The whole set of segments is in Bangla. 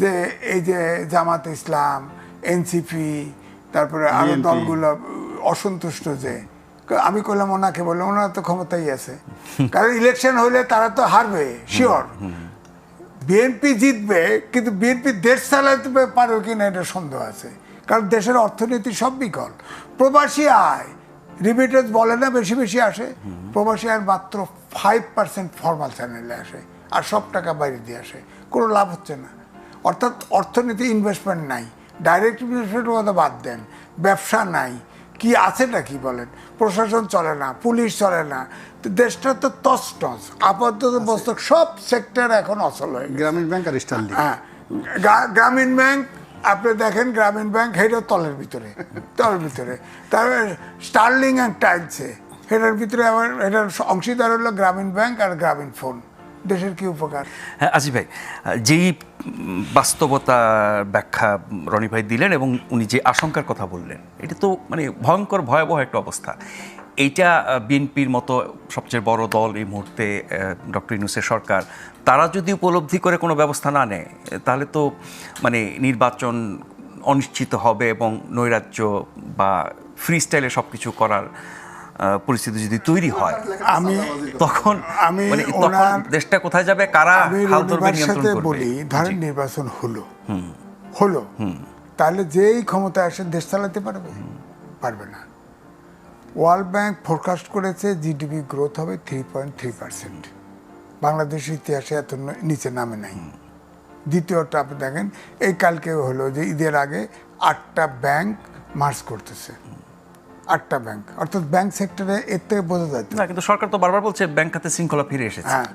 যে এই যে জামাত ইসলাম, এনসিপি, তারপরে আরো দলগুলো অসন্তুষ্ট, যে আমি করলাম ওনাকে বললাম ওনারা তো ক্ষমতাই আছে, কারণ ইলেকশন হলে তারা তো হারবে শিওর। বিএনপি জিতবে, কিন্তু বিএনপি দেশ চালাতে পারবে কিনা এটা সন্দেহ আছে, কারণ দেশের অর্থনীতি সব বিকল। প্রবাসী আয় রিমিটেন্স বলে না বেশি বেশি আসে, প্রবাসী আয় মাত্র 5% ফর্মাল চ্যানেলে আসে, আর সব টাকা বাইরে দিয়ে আসে, কোনো লাভ হচ্ছে না। অর্থাৎ অর্থনীতি ইনভেস্টমেন্ট নাই, ডাইরেক্ট ইনভেস্টমেন্টের কথা বাদ দেন, ব্যবসা নাই, কি আছেটা কি বলেন, প্রশাসন চলে না, পুলিশ চলে না, তো দেশটা তো তছনছ আপাতত বস্তু, সব সেক্টর এখন অচল হয়ে গেছে। গ্রামীণ ব্যাংক আর স্টার্লিং, হ্যাঁ, গ্রামীণ ব্যাংক আপনি দেখেন, গ্রামীণ ব্যাংক হেটা তলের ভিতরে, তারপরে স্টার্লিং অ্যান্ড টাইলসে হেটার ভিতরে আবার এটার অংশীদার হলো গ্রামীণ ব্যাংক আর গ্রামীণ ফোন। দেশের কি উপকার? হ্যাঁ আসিফ ভাই, যেই বাস্তবতা ব্যাখ্যা রনি ভাই দিলেন এবং উনি যে আশঙ্কার কথা বললেন, এটা তো মানে ভয়ঙ্কর ভয়াবহ একটা অবস্থা। এইটা বিএনপির মতো সবচেয়ে বড় দল এই মুহূর্তে, ডক্টর ইউনূসের সরকার, তারা যদি উপলব্ধি করে কোনো ব্যবস্থা না নেয়, তাহলে তো মানে নির্বাচন অনিশ্চিত হবে এবং নৈরাজ্য বা ফ্রি স্টাইলে সব কিছু করার পরিস্থিতি যদি তৈরি হয়, তখন দেশটা কোথায় যাবে, কারা হাল ধরবে, নিয়ন্ত্রণ করবে? বলি, ধরেন নির্বাচন হলো, তাহলে যেই ক্ষমতা আসে দেশ চালাতে পারবে না। ওয়ার্ল্ড ব্যাংক ফোরকাস্ট করেছে জিডিপি গ্রোথ হবে 3.3%। বাংলাদেশের ইতিহাসে এত নিচে নামে নাই। দ্বিতীয়টা আপনি দেখেন, এই কালকে হলো যে ঈদের আগে 8টা ব্যাংক মার্জ করতেছে, 8টা ব্যাংক, অর্থাৎ ব্যাংক সেক্টরে এর থেকে বোঝা যাচ্ছে না। কিন্তু সরকার তো বারবার বলছে ব্যাংক খাতে শৃঙ্খলা ফিরে এসেছে। হ্যাঁ,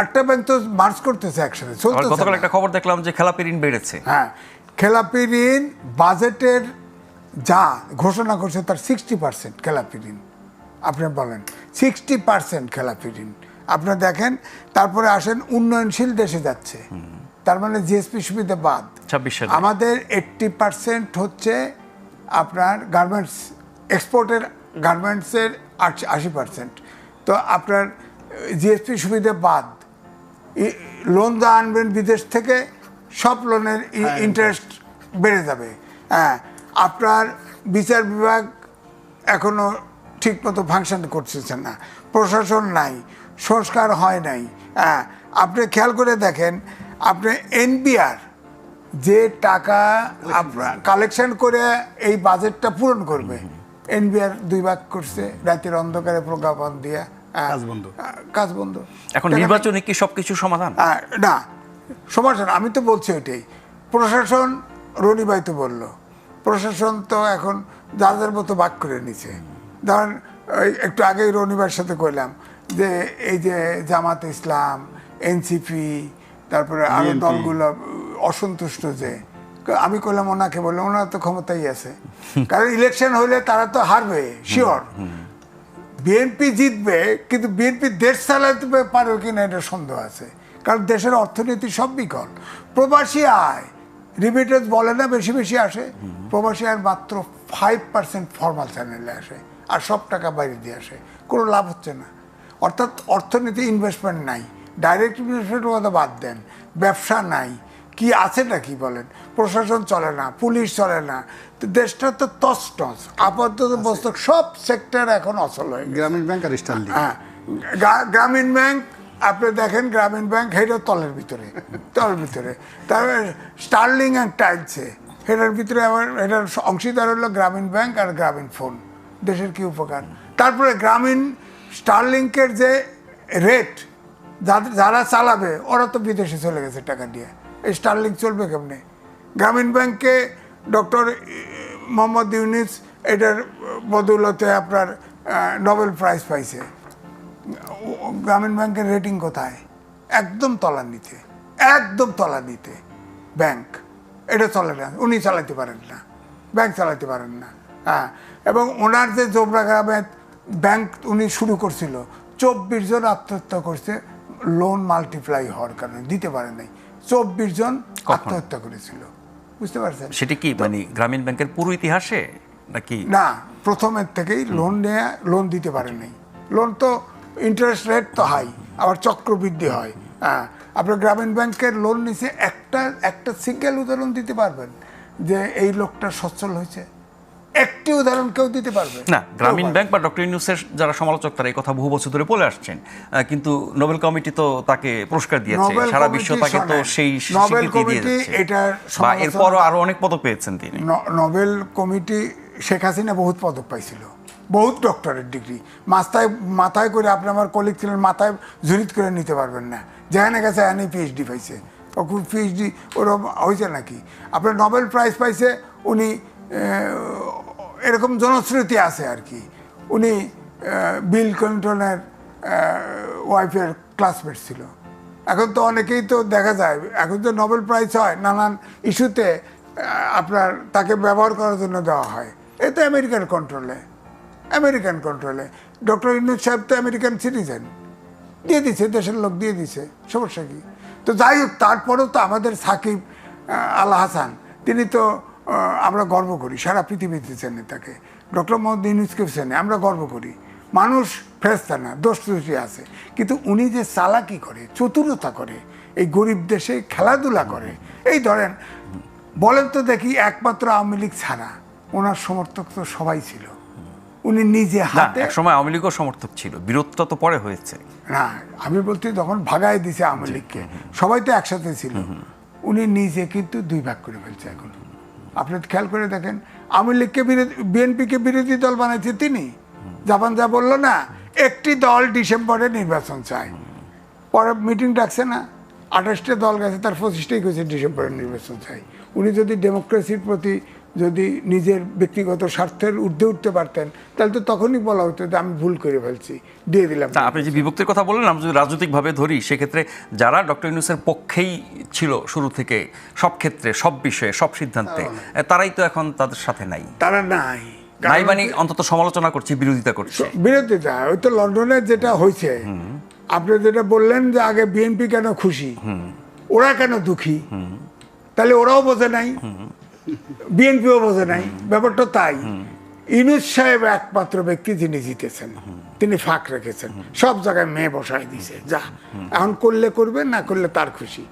8টা ব্যাংক তো মার্জ করতেছে একসাথে, চলতেছে। গতকাল একটা খবর দেখলাম যে খেলাপি ঋণ বেড়েছে। হ্যাঁ, খেলাপি ঋণ বাজেটের যা ঘোষণা করছে তার 60% খেলাপি ঋণ। আপনি বলেন 60% খেলাপি ঋণ, আপনার দেখেন। তারপরে আসেন উন্নয়নশীল দেশে যাচ্ছে, তার মানে জিএসপি সুবিধা বাদ। 26 সালে আমাদের 80% হচ্ছে আপনার গার্মেন্টস, এক্সপোর্টের গার্মেন্টসের 80%। তো আপনার জিএসপি সুবিধা বাদ, লোন যা আনবেন বিদেশ থেকে সব লোনের ইন্টারেস্ট বেড়ে যাবে। হ্যাঁ, আপনার বিচার বিভাগ এখনো ঠিক মতো ফাংশন করতেছে না, প্রশাসন নাই, সংস্কার হয় নাই। হ্যাঁ, আপনি খেয়াল করে দেখেন, আপনি এনবিআর যে টাকা কালেকশন করে এই বাজেটটা পূরণ করবে, এনবিআর 2 ভাগ করছে, রাতের অন্ধকারে প্রজ্ঞাপন দিয়ে কাজ বন্ধ। এখন নির্বাচনে কি সবকিছু সমাধান? না, সমাধান আমি তো বলছি ওইটাই। প্রশাসন, রনি ভাই তো বললো, প্রশাসন তো এখন যাদের মতো ভাগ করে নিছে। ধরেন একটু আগেই রনি ভাইয়ের সাথে কইলাম যে এই যে জামাত ইসলাম, এনসিপি, তারপরে আরো দলগুলো অসন্তুষ্ট, যে আমি করলাম ওনাকে বললাম ওনারা তো ক্ষমতাই আছে, কারণ ইলেকশন হলে তারা তো হারবে শিওর। বিএনপি জিতবে, কিন্তু বিএনপি দেশ চালাতে পারবে কিনা এটা সন্দেহ আছে, কারণ দেশের অর্থনীতি সব বিকল। প্রবাসী আয় রিমিটেন্স বলে না বেশি বেশি আসে, প্রবাসী আয় মাত্র 5% ফর্মাল চ্যানেলে আসে, আর সব টাকা বাইরে দিয়ে আসে, কোনো লাভ হচ্ছে না। অর্থাৎ অর্থনীতি ইনভেস্টমেন্ট নাই, ডাইরেক্ট ইনভেস্টমেন্টের কথা বাদ দেন, ব্যবসা নাই, কি আছেটা কি বলেন, প্রশাসন চলে না, পুলিশ চলে না, তো দেশটা তো তছনছ আপাতত বস্তু, সব সেক্টর এখন অচল হয়ে গেছে। গ্রামীণ ব্যাংক আর স্টার্লিং, হ্যাঁ, গ্রামীণ ব্যাংক আপনি দেখেন, গ্রামীণ ব্যাংক হেটা তলের ভিতরে, তারপরে স্টার্লিং অ্যান্ড টাইলসে হেটার ভিতরে আবার এটার অংশীদার হলো গ্রামীণ ব্যাংক আর গ্রামীণ ফোন। দেশের কি উপকার? তারপরে গ্রামীণ স্টারলিংকের যে রেট, যারা চালাবে ওরা তো বিদেশে চলে গেছে টাকা দিয়ে, এই স্টারলিং চলবে কেমনে? গ্রামীণ ব্যাংকে ডক্টর মোহাম্মদ ইউনূস এটার বদৌলতে আপনার নোবেল প্রাইজ পাইছে। গ্রামীণ ব্যাংকের রেটিং কোথায়? একদম তলানিতে, একদম তলানিতে ব্যাংক। এটা চলে না, উনি চালাতে পারেন না, ব্যাংক চালাতে পারেন না। হ্যাঁ, এবং ওনার যে জোবরা গ্রামে ব্যাংক উনি শুরু করছিল, 24 জন আত্মহত্যা করছে লোন মাল্টিপ্লাই হওয়ার কারণে, দিতে পারে নাই, 24 জন আত্মহত্যা করেছিল। বুঝতে পারছেন? সেটা কি মানে গ্রামীণ ব্যাংকের পুরো ইতিহাসে নাকি? না, প্রথমের থেকেই লোন নিয়ে লোন দিতে পারে নাই। লোন তো ইন্টারেস্ট রেট তো হাই, আবার চক্রবৃদ্ধি হয়, আপনার গ্রামীণ ব্যাংকের লোন নিছে, একটা সিঙ্গেল উদাহরণ দিতে পারবেন যে এই লোকটা সচ্ছল হয়েছে? একটি উদাহরণ কেউ দিতে পারবে না। গ্রামীণ ব্যাংক বা ডক্টর ইউনূসের যারা সমালোচক তারা এই কথা বহু বছর ধরে বলে আসছেন, কিন্তু নোবেল কমিটি তো তাকে পুরস্কার দিয়েছে, নোবেল সারা কমিটি বিশ্ব তাকে তো শোনেন, সেই নোবেল স্বীকৃতি দিয়ে কমিটি যাচ্ছে। এটার বা সমালোচনা- এরপরও আরো অনেক পদক পেয়েছেন তিনি। নোবেল কমিটি শেখ হাসিনা বহুত পদক পাইছিল, বহুত ডক্টরেট ডিগ্রি মাথায় করে, আপনি আমার কলিগ ছিলেন, মাথায় ঝুরিত করে নিতে পারবেন না, যেখানে গেছে এনে পিএইচডি পাইছে। পিএইচডি ওরকম হয়েছে নাকি? আপনার নোবেল প্রাইজ পাইছে উনি, এরকম জনশ্রুতি আছে আর কি, উনি বিল ক্লিন্টনের ওয়াইফের ক্লাসমেট ছিল। এখন তো অনেকেই তো দেখা যায়, এখন তো নোবেল প্রাইজ হয় নানান ইস্যুতে, আপনার তাকে ব্যবহার করার জন্য দেওয়া হয়। এ তো আমেরিকান কন্ট্রোলে। ডক্টর ইউনূস সাহেব তো আমেরিকান সিটিজেন, দিয়ে দিছে, দেশের লোক দিয়ে দিছে, সমস্যা কি? তো যাই হোক, তারপরেও তো আমাদের সাকিব আল হাসান, তিনি তো আমরা গর্ব করি, সারা পৃথিবীতে চেনে তাকে। ডক্টর মোহাম্মদ ইউনূসকে চেনে, আমরা গর্ব করি। মানুষ ফেরেশতা না, দোষ ত্রুটি আছে, কিন্তু উনি যে চালাকি করে, চতুরতা করে, এই গরিব দেশে খেলাধুলা করে, এই ধরেন বলেন তো দেখি, একমাত্র আওয়ামী লীগ ছাড়া ওনার সমর্থক তো সবাই ছিল। উনি নিজে হাতে, এক সময় আওয়ামী লীগও সমর্থক ছিল, বিরোধটা তো পরে হয়েছে। না আমি বলতে যখন ভাগায় দিছে আওয়ামী লীগকে, সবাই তো একসাথে ছিল, উনি নিজে কিন্তু দুই ভাগ করে ফেলছে। এখন আপনি খেয়াল করে দেখেন, আওয়ামী লীগকে বিএনপিকে বিরোধী দল বানাইছে তিনি। জাপান যা বললো না, একটি দল ডিসেম্বরে নির্বাচন চায়, পরে মিটিং ডাকছে না, 28টা দল গেছে, তার 25টাই গেছে ডিসেম্বরে নির্বাচন চাই। উনি যদি ডেমোক্রেসির প্রতি যদি নিজের ব্যক্তিগত স্বার্থের ঊর্ধ্বে উঠতে পারতেন, তাহলে তো তখনই বলা হতো যে আমি ভুল করে ফেলছি, দিয়ে দিলাম। তা আপনি যে বিভক্তির কথা বললেন, আমরা যদি রাজনৈতিকভাবে ধরি, সেক্ষেত্রে যারা ডক্টর ইউনূসের পক্ষেই ছিল শুরু থেকে, সব ক্ষেত্রে, সব বিষয়ে, সব সিদ্ধান্তে, তারাই তো এখন তাদের সাথে নাই। তারা নাই, মানে অন্তত সমালোচনা করছে, বিরোধিতা করছে। বিরোধিতা। ওই তো লন্ডনে যেটা হয়েছে, আপনি যেটা বললেন যে আগে বিএনপি কেন খুশি, ওরা কেন দুঃখী, তাহলে ওরাও বোঝে নাই, বিএনপিও বোঝে নাই, ব্যাপারটা তাই। ইউনূস সাহেব একমাত্র ব্যক্তি যিনি জিতেছেন, তিনি ফাঁক রেখেছেন, সব জায়গায় মেয়ে বসায় দিয়েছে, যা এখন করলে করবে, না করলে তার খুশি।